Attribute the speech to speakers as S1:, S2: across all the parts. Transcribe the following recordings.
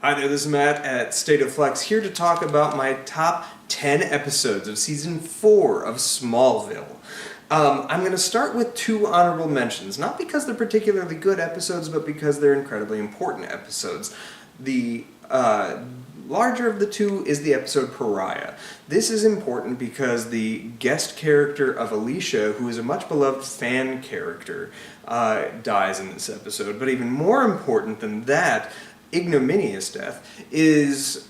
S1: Hi there, this is Matt at State of Flex, here to talk about my top 10 episodes of Season 4 of Smallville. I'm going to start with two honorable mentions, not because they're particularly good episodes, but because they're incredibly important episodes. The larger of the two is the episode Pariah. This is important because the guest character of Alicia, who is a much beloved fan character, dies in this episode. But even more important than that, ignominious death, is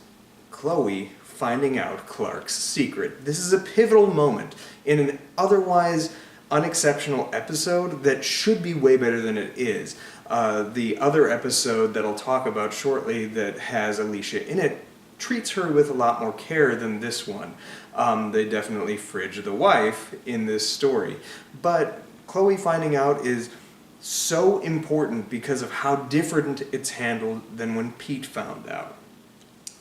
S1: Chloe finding out Clark's secret. This is a pivotal moment in an otherwise unexceptional episode that should be way better than it is. The other episode that I'll talk about shortly that has Alicia in it treats her with a lot more care than this one. They definitely fridge the wife in this story. But Chloe finding out is so important because of how different it's handled than when Pete found out.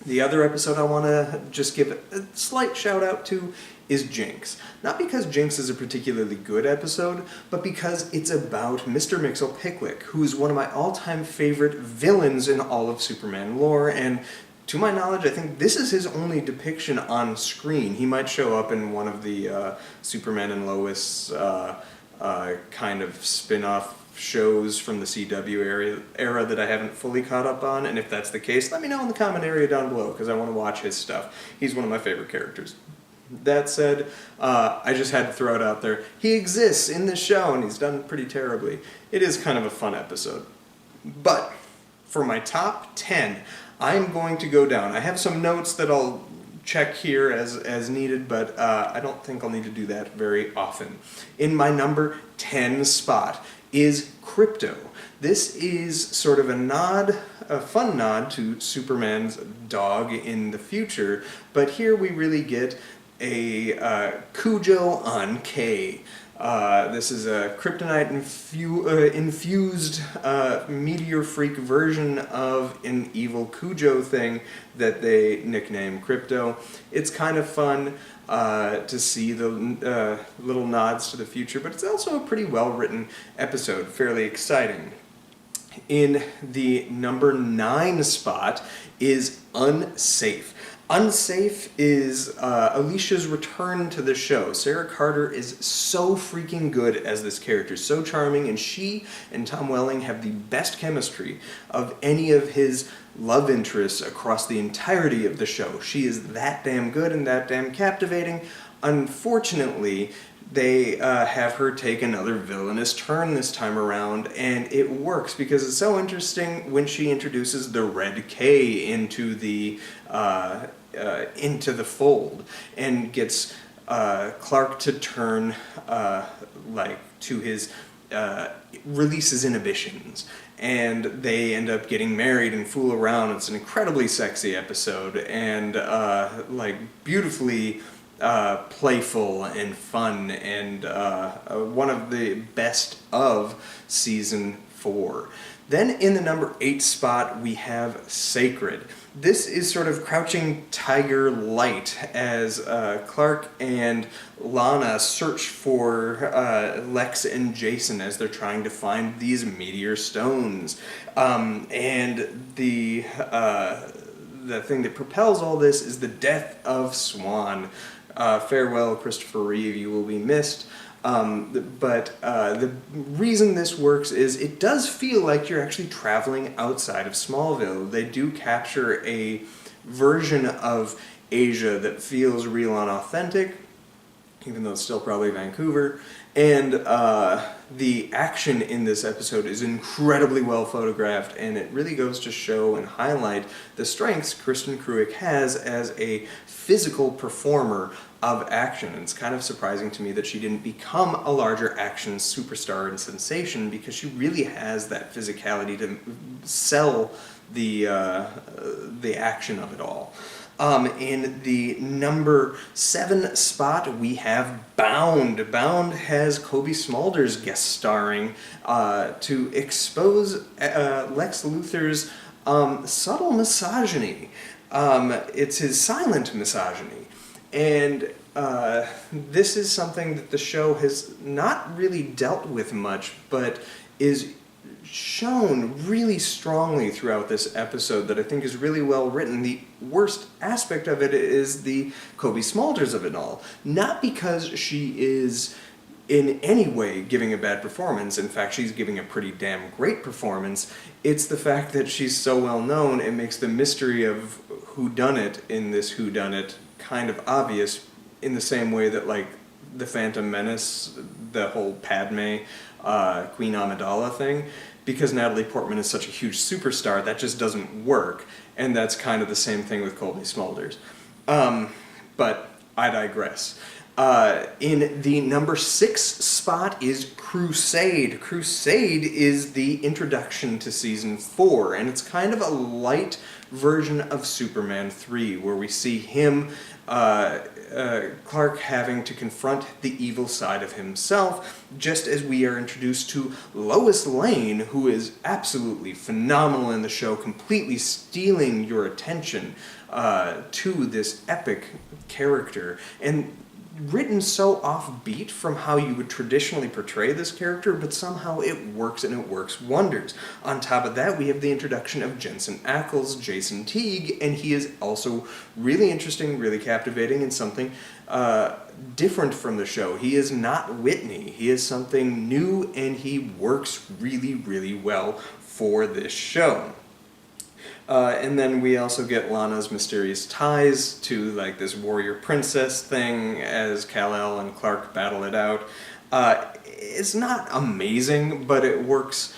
S1: The other episode I want to just give a slight shout out to is Jynx. Not because Jynx is a particularly good episode, but because it's about Mr. Mxyzptlk, who is one of my all-time favorite villains in all of Superman lore, and to my knowledge, I think this is his only depiction on screen. He might show up in one of the Superman and Lois kind of spin-off shows from the CW era that I haven't fully caught up on, and if that's the case, let me know in the comment area down below, because I want to watch his stuff. He's one of my favorite characters. That said, I just had to throw it out there. He exists in this show, and he's done pretty terribly. It is kind of a fun episode. But for my top 10, I'm going to go down. I have some notes that I'll check here as needed, but I don't think I'll need to do that very often. In my number 10 spot is Krypto. This is sort of a fun nod to Superman's dog in the future, but here we really get a Cujo on K. This is a kryptonite infused meteor freak version of an evil Cujo thing that they nickname Krypto. It's kind of fun to see the little nods to the future, but it's also a pretty well-written episode, fairly exciting. In the number 9 spot is Unsafe. Unsafe is Alicia's return to the show. Sarah Carter is so freaking good as this character, so charming, and she and Tom Welling have the best chemistry of any of his love interests across the entirety of the show. She is that damn good and that damn captivating. Unfortunately, they have her take another villainous turn this time around, and it works because it's so interesting when she introduces the red K into the fold and gets Clark to turn to his release his inhibitions, and they end up getting married and fool around. It's an incredibly sexy episode and beautifully playful and fun, and one of the best of season 4. Then in the number 8 spot we have Sacred. This is sort of Crouching Tiger light as Clark and Lana search for Lex and Jason as they're trying to find these meteor stones. And the thing that propels all this is the death of Swan. Farewell, Christopher Reeve, you will be missed. But the reason this works is it does feel like you're actually traveling outside of Smallville. They do capture a version of Asia that feels real and authentic, even though it's still probably Vancouver. And the action in this episode is incredibly well photographed, and it really goes to show and highlight the strengths Kristen Kreuk has as a physical performer of action. And it's kind of surprising to me that she didn't become a larger action superstar and sensation, because she really has that physicality to sell the action of it all. In the number 7 spot, we have Bound. Bound has Kobe Smulders guest starring to expose Lex Luthor's subtle misogyny. It's his silent misogyny. And this is something that the show has not really dealt with much, but is shown really strongly throughout this episode that I think is really well written. The worst aspect of it is the Kobe Smulders of it all. Not because she is in any way giving a bad performance. In fact, she's giving a pretty damn great performance. It's the fact that she's so well known, it makes the mystery of whodunit in this whodunit kind of obvious, in the same way that, like, the Phantom Menace, the whole Padme, Queen Amidala thing, because Natalie Portman is such a huge superstar, that just doesn't work. And that's kind of the same thing with Colby Smulders. But I digress. In the number 6 spot is Crusade. Crusade is the introduction to season 4, and it's kind of a light version of Superman 3, where we see him, Clark, having to confront the evil side of himself, just as we are introduced to Lois Lane, who is absolutely phenomenal in the show, completely stealing your attention to this epic character, and written so offbeat from how you would traditionally portray this character, but somehow it works, and it works wonders. On top of that, we have the introduction of Jensen Ackles, Jason Teague, and he is also really interesting, really captivating, and something different from the show. He is not Whitney. He is something new, and he works really, really well for this show. And then we also get Lana's mysterious ties to, like, this warrior princess thing as Kal-El and Clark battle it out. It's not amazing, but it works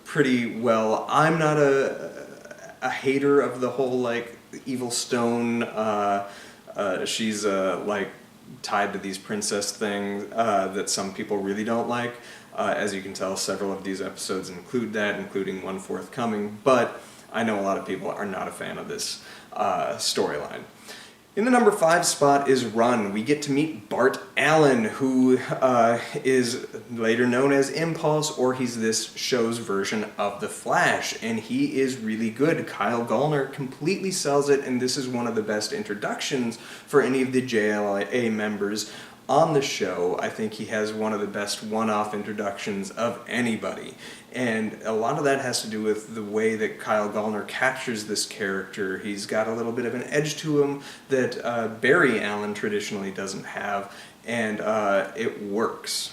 S1: pretty well. I'm not a hater of the whole, like, evil stone, she's like tied to these princess things that some people really don't like. As you can tell, several of these episodes include that, including one forthcoming, but I know a lot of people are not a fan of this storyline. In the number 5 spot is Run. We get to meet Bart Allen, who is later known as Impulse, or he's this show's version of The Flash, and he is really good. Kyle Gallner completely sells it, and this is one of the best introductions for any of the JLA members on the show. I think he has one of the best one-off introductions of anybody. And a lot of that has to do with the way that Kyle Gallner captures this character. He's got a little bit of an edge to him that Barry Allen traditionally doesn't have, and it works.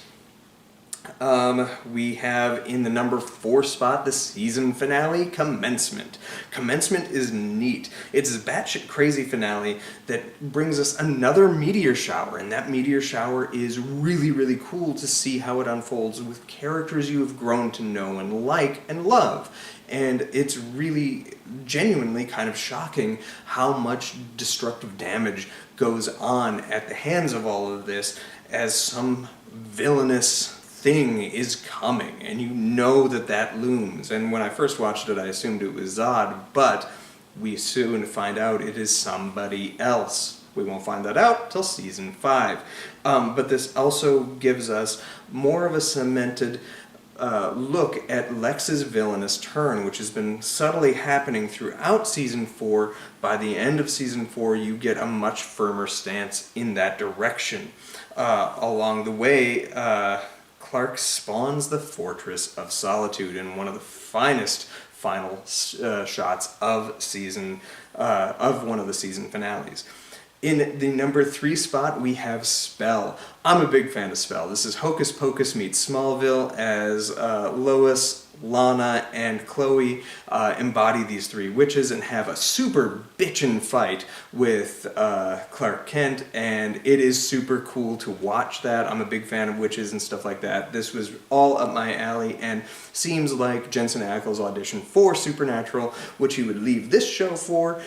S1: We have in the number 4 spot the season finale, Commencement. Commencement is neat. It's a batshit crazy finale that brings us another meteor shower, and that meteor shower is really, really cool to see how it unfolds with characters you have grown to know and like and love. And it's really genuinely kind of shocking how much destructive damage goes on at the hands of all of this, as some villainous thing is coming, and you know that that looms. And when I first watched it, I assumed it was Zod, but we soon find out it is somebody else. We won't find that out till season 5. But this also gives us more of a cemented look at Lex's villainous turn, which has been subtly happening throughout season 4. By the end of season 4, you get a much firmer stance in that direction. Along the way, Clark spawns the Fortress of Solitude in one of the finest final shots of one of the season finales. In the number 3 spot, we have Spell. I'm a big fan of Spell. This is Hocus Pocus meets Smallville, as Lois, Lana, and Chloe embody these 3 witches and have a super bitchin' fight with Clark Kent, and it is super cool to watch that. I'm a big fan of witches and stuff like that. This was all up my alley, and seems like Jensen Ackles auditioned for Supernatural, which he would leave this show for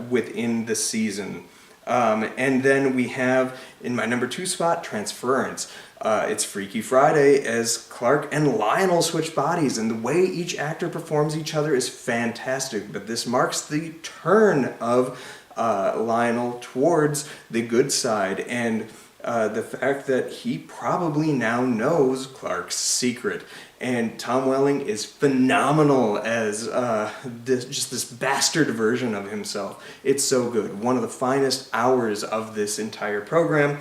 S1: within the season. And then we have, in my number 2 spot, Transference. It's Freaky Friday as Clark and Lionel switch bodies, and the way each actor performs each other is fantastic, but this marks the turn of Lionel towards the good side, and the fact that he probably now knows Clark's secret. And Tom Welling is phenomenal as this bastard version of himself. It's so good. One of the finest hours of this entire program.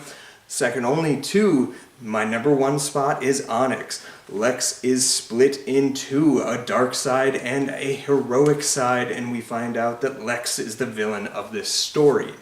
S1: Second only to my number one spot is Onyx. Lex is split in two, a dark side and a heroic side, and we find out that Lex is the villain of this story.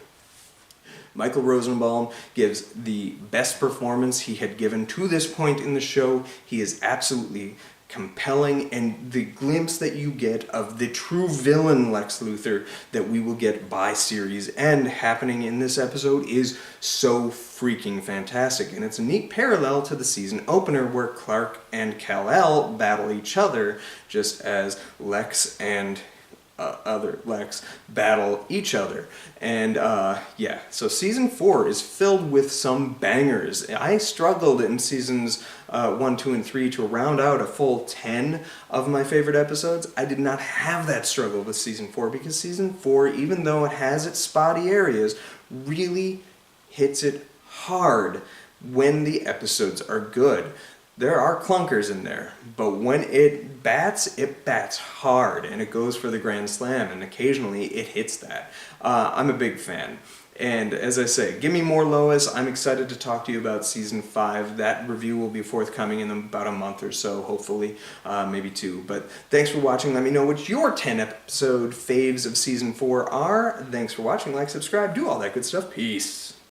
S1: Michael Rosenbaum gives the best performance he had given to this point in the show. He is absolutely compelling, and the glimpse that you get of the true villain Lex Luthor that we will get by series end happening in this episode is so freaking fantastic. And it's a neat parallel to the season opener where Clark and Kal-El battle each other, just as Lex and other Lex battle each other. And yeah, so season 4 is filled with some bangers. I struggled in seasons 1, 2, and 3 to round out a full 10 of my favorite episodes. I did not have that struggle with season 4 because season 4, even though it has its spotty areas, really hits it hard when the episodes are good. There are clunkers in there, but when it bats hard, and it goes for the grand slam, and occasionally it hits that. I'm a big fan. And as I say, give me more Lois. I'm excited to talk to you about season 5. That review will be forthcoming in about a month or so, hopefully, maybe 2. But thanks for watching. Let me know what your 10-episode faves of season 4 are. Thanks for watching. Like, subscribe, do all that good stuff. Peace.